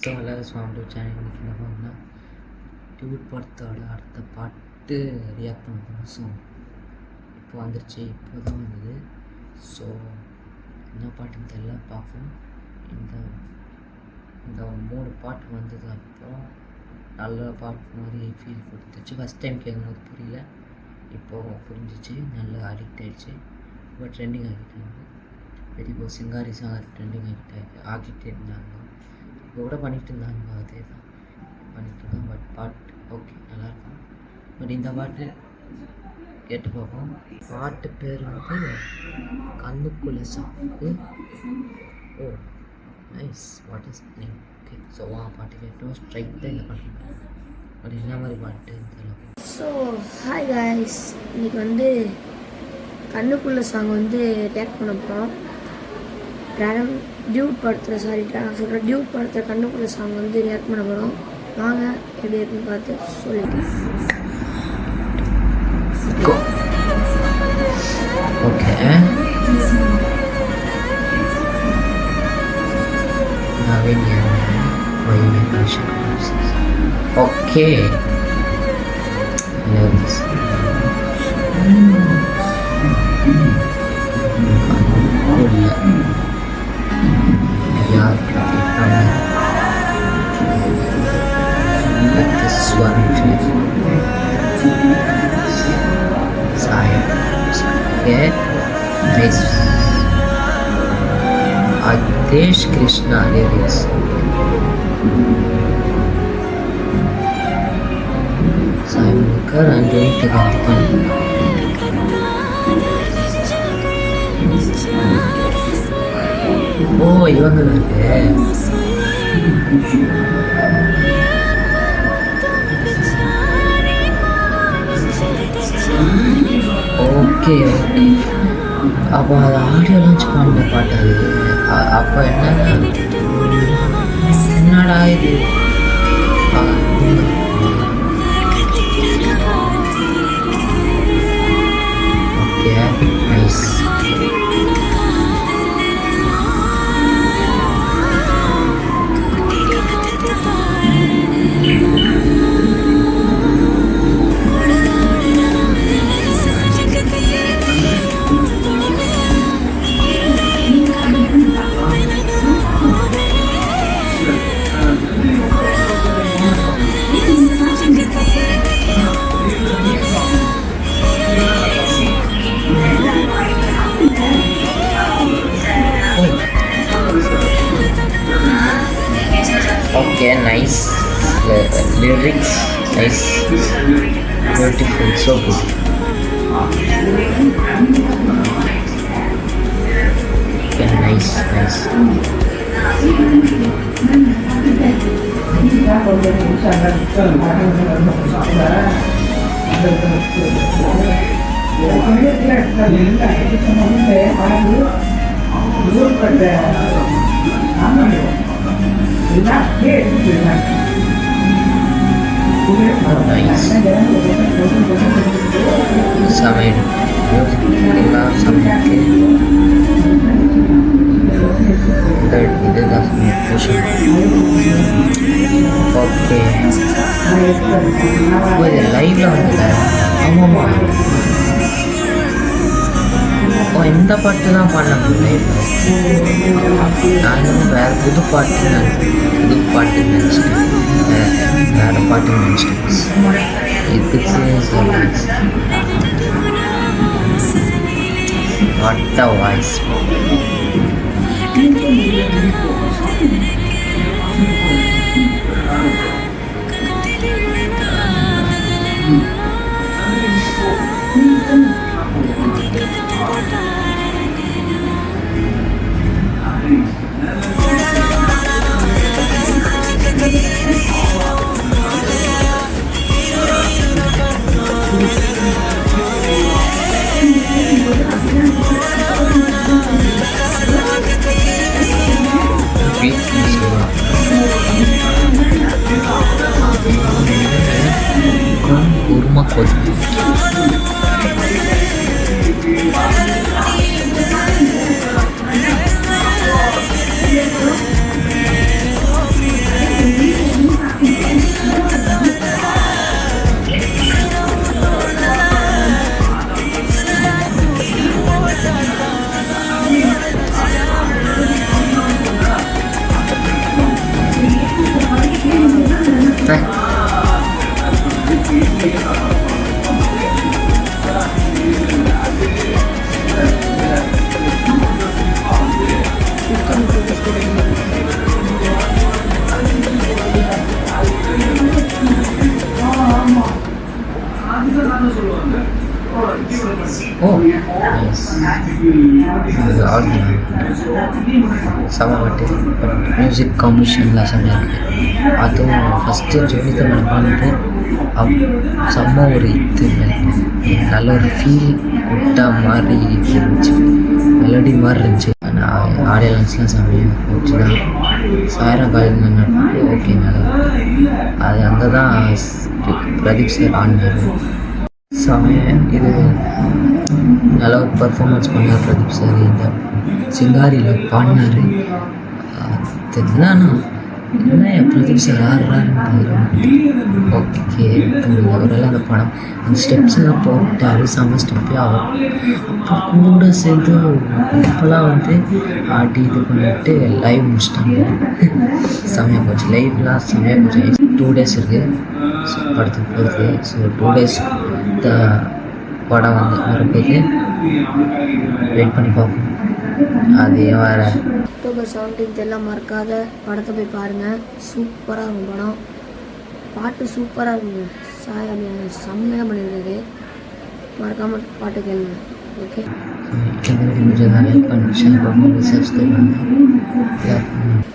So எல்லாரும் Swami channel இன்றைக்கி என்ன பண்ணோம்னா டியூட் படத்தோட அடுத்த பாட்டு ரியாக்ட் பண்ண போகிறோம். ஸோ இப்போ வந்துருச்சு, இப்போ தான் வந்தது. ஸோ என்ன பாட்டுன்னு தெரியல, பார்ப்போம். இந்த 3 பாட்டு வந்தது அப்புறம் நல்ல பாட்டு மாதிரி ஃபீல் கொடுத்துச்சு. ஃபஸ்ட் டைம் கேட்கும்போது புரியல, இப்போது புரிஞ்சிச்சு, நல்லா அடிக்ட் ஆகிடுச்சு. இப்போ ட்ரெண்டிங் ஆகிட்டு இருந்தது. இப்போ சிங்காரி சாங் ட்ரெண்டிங் ஆகிட்டே இருந்தாங்க. இப்போ கூட பண்ணிகிட்டு இருந்தாங்க, அதே தான் பண்ணிகிட்டு இருக்காங்க. பட் பாட்டு ஓகே நல்லாயிருக்கும். பட் இந்த பாட்டு கேட்டு பார்ப்போம். பாட்டு பேர் வந்து கண்ணுக்குள்ள song. O nice, what is name? Okay, so பாட்டு கேட்டோம். ஸ்ட்ரைட்டாக இந்த பாட்டு பட் என்ன மாதிரி பாட்டு தெரியல. ஸோ ஹாய் காய்ஸ், இன்றைக்கி வந்து கண்ணுக்குள்ள சாங் வந்து ரியாக்ட் பண்ண போகிறோம். டியூட் படத்தில் கண்ணுக்குள்ள சாங் வந்து ரியாக்ட் பண்ண போகிறோம். வாங்க எப்படி இருக்குன்னு பார்த்து சொல்லிட்டேன். Okay this one okay, nice. Adesh Krishna lyrics. Saimukar Anjali Tegapan. Oh, இவங்க ஓகே ஓகே. அப்போ அது ஆடியோ லான்ச் பண்ண பாட்டு அது. அப்போ என்னடா இது? Okay nice. Okay, nice lyrics, nice, beautiful, so good. Okay, nice. Nice. Samin, inilah samin ke. Ini dah push. Okay. Gue live lah ada. Ama. Oh, இந்த பாட்டு தான் பண்ண முடியும். நான் வேறு புது பாட்டு நினச்சிட்டேன். வேறு பாட்டு நினச்சிட்டேன். இதுக்கு வாட் அ வாய்ஸ். Beat செம பாட்டு மியூசிக் காம்படிஷன்லாம் செம்மையாக இருக்குது. அதுவும் ஃபஸ்ட்டு ஜோனிதா மேலே பாடிட்டு செம்ம ஒரு இது நல்ல ஒரு ஃபீல் குட்டா மாதிரி இருந்துச்சு, மெலடி மாதிரி இருந்துச்சு. ஆனால் ஆடியன்ஸ்லாம் செம்மையாக போச்சு தான். சாயரா காலேஜ் நட்டு ஓகே நல்லா அது அங்கே தான் பிரதீப் சார் ஆடினார். செம்மையாக இது நல்ல ஒரு பர்ஃபார்மன்ஸ் பண்ணார் பிரதீப் சார். இந்த சிங்காரியில் பாடினார். தெரியலண்ணா என்ன பிரதீப் சார் ஆடுறாருன்னு ஓகே ஒருவேளை அந்த படம் அந்த ஸ்டெப்ஸ் எல்லாம் போட்டார், செம்ம ஸ்டெப்பே ஆகும். அப்போ கூட சேர்ந்து இப்போலாம் வந்து ஆடி இது பண்ணிட்டு லைவ் முடிச்சிட்டாங்க. செம்மையாக போச்சு, லைவ்லாம் செம்மையாக போச்சு. 2 days இருக்குது படத்துக்கு போகுது. ஸோ 2 days இந்த படம் வந்து வரும்போது வெயிட் பண்ணி பார்ப்போம். அது வேறு அக்டோபர் 17 எல்லாம் மறக்காத படத்தை போய் பாருங்கள். சூப்பராக இருக்கும் படம், பாட்டு சூப்பராக இருக்குங்க. செம்மையாக பண்ணியிருக்காரு. மறக்காமல் பாட்டு கேளுங்க. ஓகே, இந்த வீடியோ லைக் பண்ணி ஷேர் பண்ணி சப்ஸ்கிரைப் பண்ணுங்கள்.